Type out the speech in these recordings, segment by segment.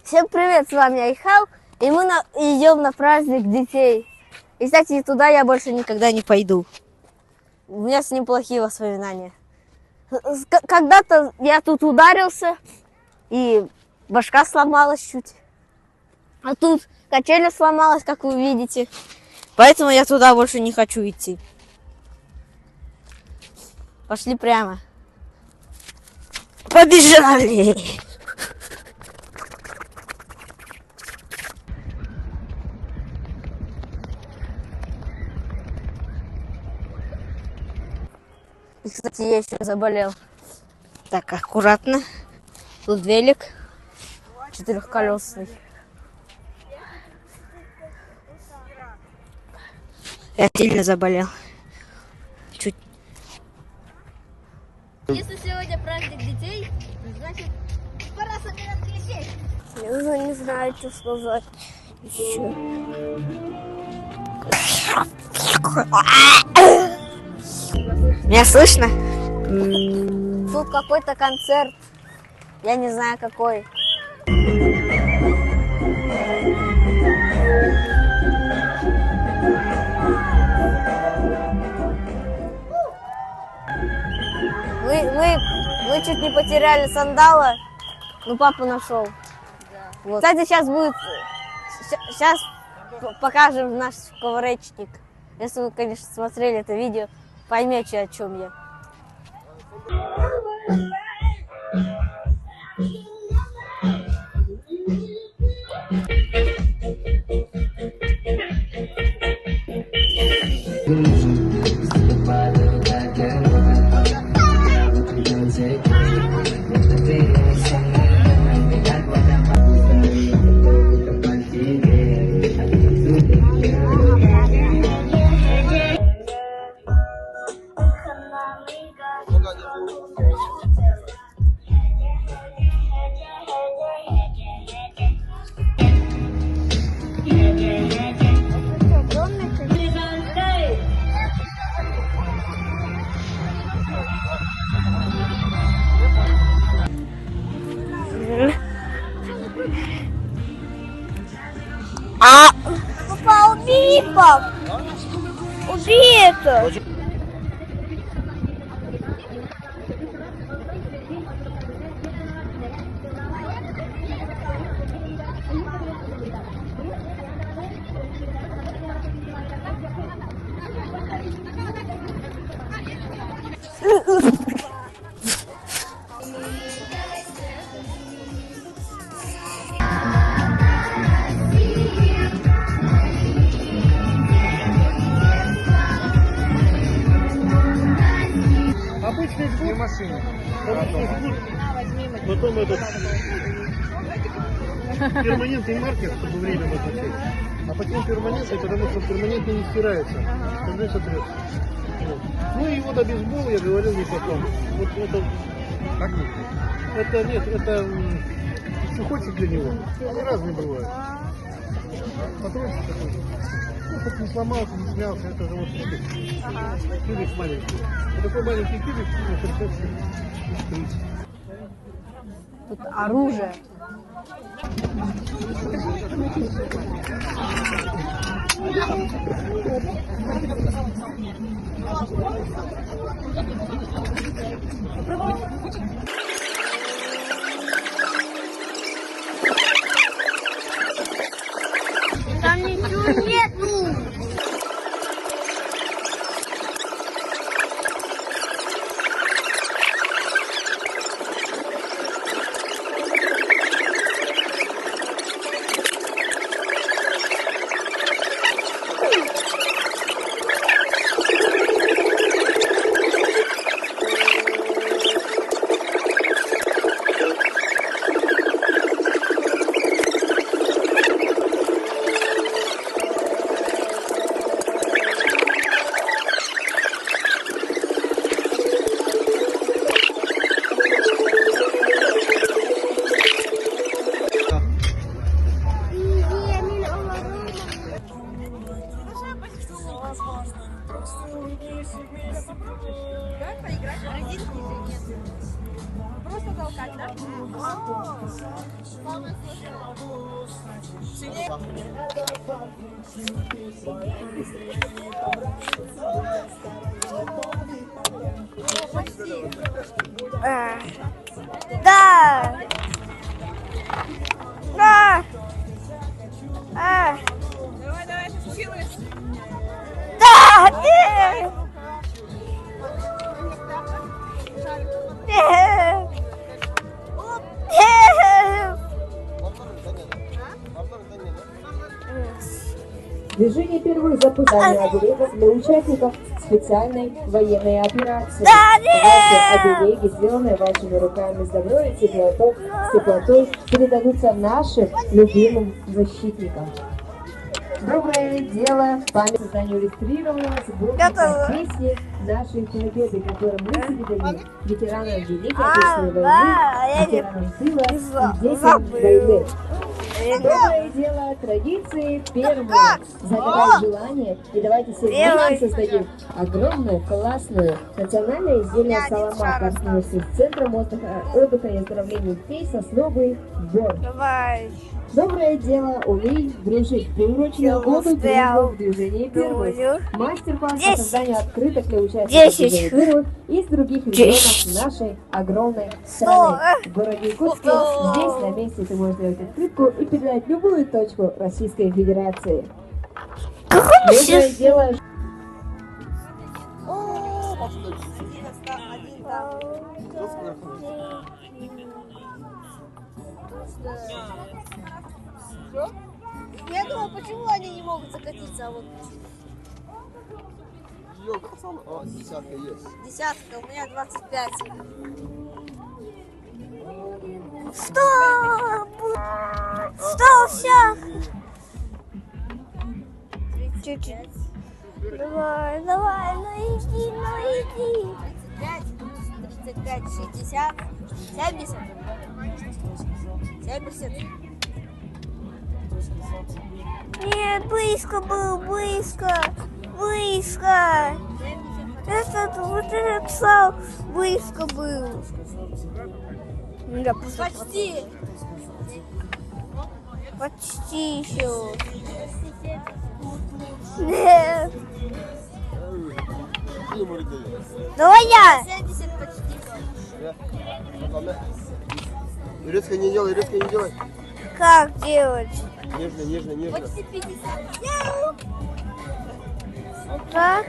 Всем привет, с вами Айхал, и мы идем на праздник детей. И, кстати, туда я больше никогда не пойду. У меня с ним плохие воспоминания. Когда-то я тут ударился, и башка сломалась чуть. А тут качеля сломалась, как вы видите. Поэтому я туда больше не хочу идти. Пошли прямо. Побежали! И, кстати, я еще заболел. Так, аккуратно. Тут велик четырехколесный. Я сильно заболел. Чуть. Если сегодня праздник детей, значит, пора собирать детей. Я уже не знаю, что сказать еще. Меня слышно? Тут какой-то концерт. Я не знаю какой. Мы чуть не потеряли сандала, но папа нашел. Вот. Кстати, сейчас покажем наш ковречник. Если вы, конечно, смотрели это видео, поймете, о чем я. Папа, убери, пап! Убери это! Обычный жгут в машине. Потом этот перманентный маркер, чтобы время назначать. А потом перманентный, потому что перманентный не стирается. Тогда сотрется. Вот. Ну и вот обезбол, я говорил, не потом. Вот это... Как нет? Это нет, это сухотик для него. Они разные бывают. Патрончик такой. Ну, хоть не сломался, не смялся, это же вот кубик маленький. Вот такой маленький кубик, придется вскрыть. Тут оружие. Там ничего нету. Да! Да! Давай, давай, что случилось? Да! Нет! Нет! Нет! Движение первых запускания оберегов для участников специальной военной операции. Да, Ваши обереги, сделанные вашими руками с добром и теплотой, передадутся нашим любимым защитникам. Доброе дело в память созданию иллюстрированного сборника песни нашей победы, которую мы передадим ветеранам Великой Отечественной войны, ветеранам тыла и детям войны. Доброе дело традиции первые. Загадать желание и давайте все вместе создадим огромную, классную национальное изделие «Саламат», партнерстве с Центром отдыха и оздоровления детей «Сосновый бор». Давай. Доброе дело уметь дружить. Приурочено году дружбы в движении первых. Мастер-класс по созданию открыток для участников движения первых из других регионов нашей огромной страны. В городе Иркутске здесь на месте ты можешь сделать открытку и передать любую точку Российской Федерации. Доброе дело. Я думал, почему они не могут закатиться, а вот Десятка есть. десятка, у меня 25. Стоп! Стоп, все! Чуть-чуть. Давай, давай, ну иди, ну иди. 35, 60, 70. 70. Нет, близко был, близко. Близко. Вот этот сал близко был. Почти. Почти еще. Нет. Давай я. 70 почти. Резко не делай, резко не делай. Как делать? Нежно, нежно, нежно. Почти 50. Так.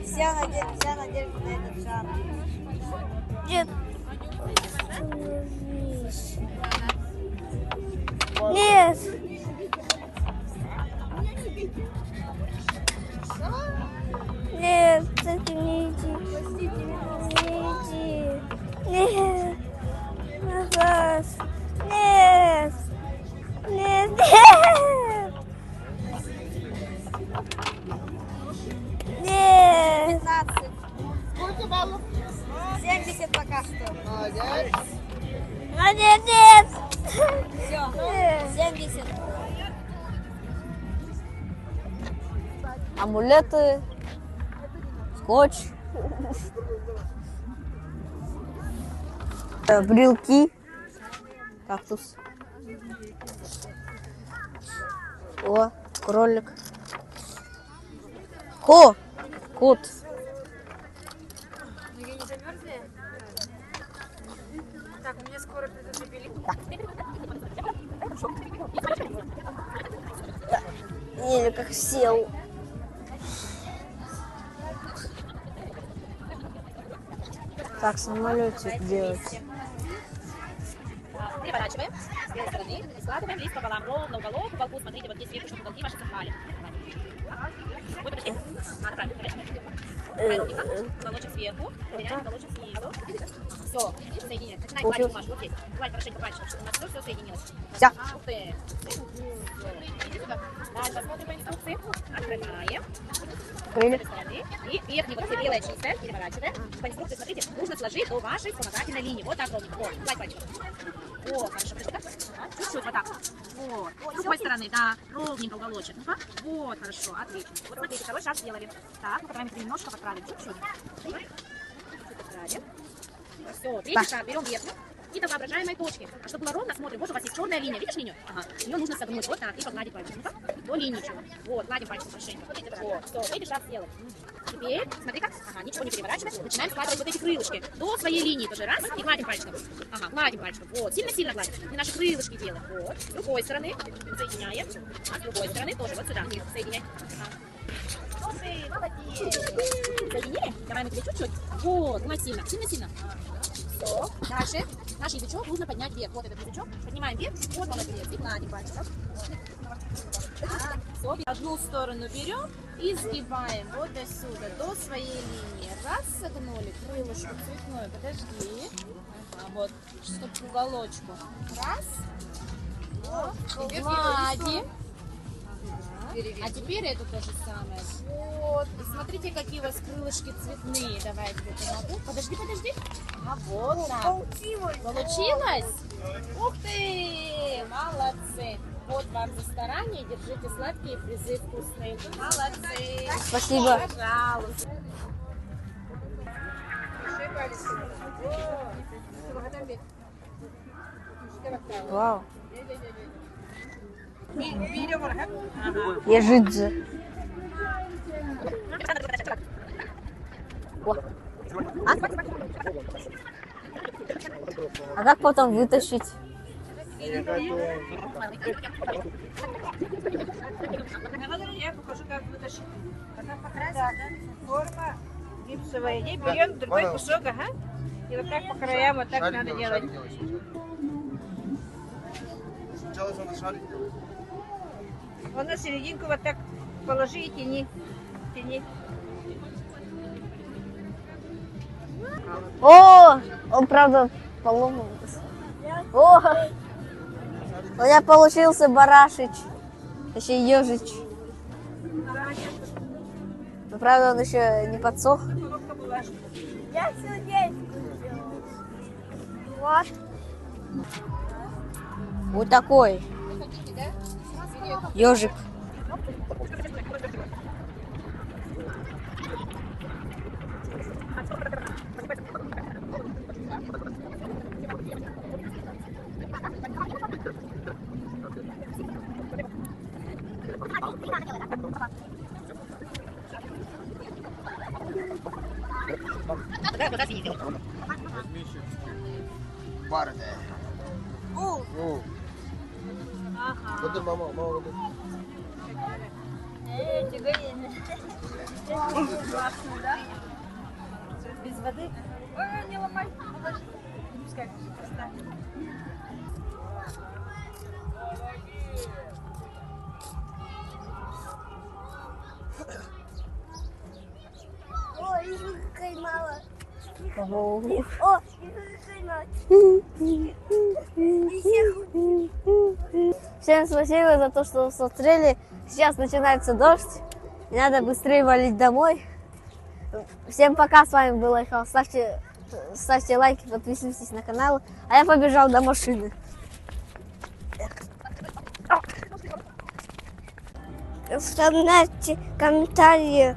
Вся надежда на этот шар. Нет. Нет. Нет, это не иди. Не иди. Нет. Назад. Нет. Нет. Нет. Нет. 15. Сколько баллов? 70 пока что. Молодец. Нет, нет. Все. 70. Амулеты. Скотч. Брелки. Кактус. О, кролик. Кот. Ну я не замерзли? Так, мне скоро придут забили. Не, как сел. Так, самолетик делать. Переворачиваем с левой стороны, складываем лист пополам, ровно уголок, смотрите, вот здесь сверху, чтобы уголки ваши совпали. Вы подошли. Правильно, уголочек сверху, проверяем уголочек снизу. Все, соединяем. Начинаем гладить бумажку, вот здесь. Гладь хорошенько пальчиком, чтобы у нас все соединилось. Вся. Ух ты. Иди сюда. Дальше посмотрим по инструкции. Открываем. Открыли. этой стороны. И верхний вот белое чистое переворачиваем. По инструкции, смотрите, нужно сложить до вашей вспомогательной линии. Вот так ровненько. Вот, давай пальчиком. Вот, хорошо. Чуть-чуть вот так. Вот. С другой стороны, да, ровненько уголочек. Ну-ка. Вот, хорошо, отлично. Вот смотрите, второй шаг сделали. Так, ну-ка, давай немножко подправим. Чуть-чуть. Чуть-чуть подправим. Все, третий шаг, берем верхнюю. И до воображаемой точки. А чтобы было ровно, смотрим, вот у вас есть черная линия. Видишь линию? Ага. Ее нужно согнуть вот так и погладить пальчиком. Ну-ка. До линии чего. Вот, гладим пальчиком хорошенько. Вот, все, третий шаг сделали. Теперь, смотри как. Ага, ничего не переворачиваем. Начинаем складывать вот эти крылышки. До своей линии тоже раз. И гладим пальчиком. Ага, гладим пальчиком. Вот, сильно-сильно гладим. И наши крылышки делаем. Вот. С другой стороны соединяем. А с другой стороны тоже вот сюда. Соединяем. Ага. Молодец. Соединили? Давай мы тебе чуть-чуть. Вот, гладь сильно. Сильно-сильно. Все. Дальше наш язычок нужно поднять вверх. Вот этот язычок. Поднимаем вверх. Вот молодец. И гладим пальчиком. Все. Одну сторону берем и сгибаем вот до сюда, до своей линии. Раз, согнули, крылышко цветное, подожди. Ага, вот, чтобы к уголочку. Раз. Вот. Гладим. А теперь это то же самое. Вот. И смотрите, какие у вас крылышки цветные. Давай я тебе помогу. Подожди, подожди. А вот так. Получилось? Ух ты! Молодцы. Вот вам за старание. Держите сладкие призы вкусные. Молодцы. Спасибо. Пожалуйста. Вау. Ежидзе. О. А как потом вытащить? Я покажу, как вытащить. Форма гипсовая. И берем другой кусок, ага. И вот так по краям, вот так надо делать. Сначала надо шарик делать. Вот на серединку вот так положи и тяни. Тяни. О, он правда поломался. О, у меня получился барашич, точнее ежич. Но правда он еще не подсох. Я сердечко сделала. Вот. Вот такой ежик. Барда. Вот мама, мама. Классно, да? Без воды? Ой, не ломай, положи. Пускай поставь. О, вижу, какая мало. Ого. О, вижу, какая Всем спасибо за то, что смотрели. Сейчас начинается дождь. И надо быстрее валить домой. Всем пока, с вами был Айхал. Ставьте лайки, подписывайтесь на канал. А я побежал до машины. Оставляйте комментарии.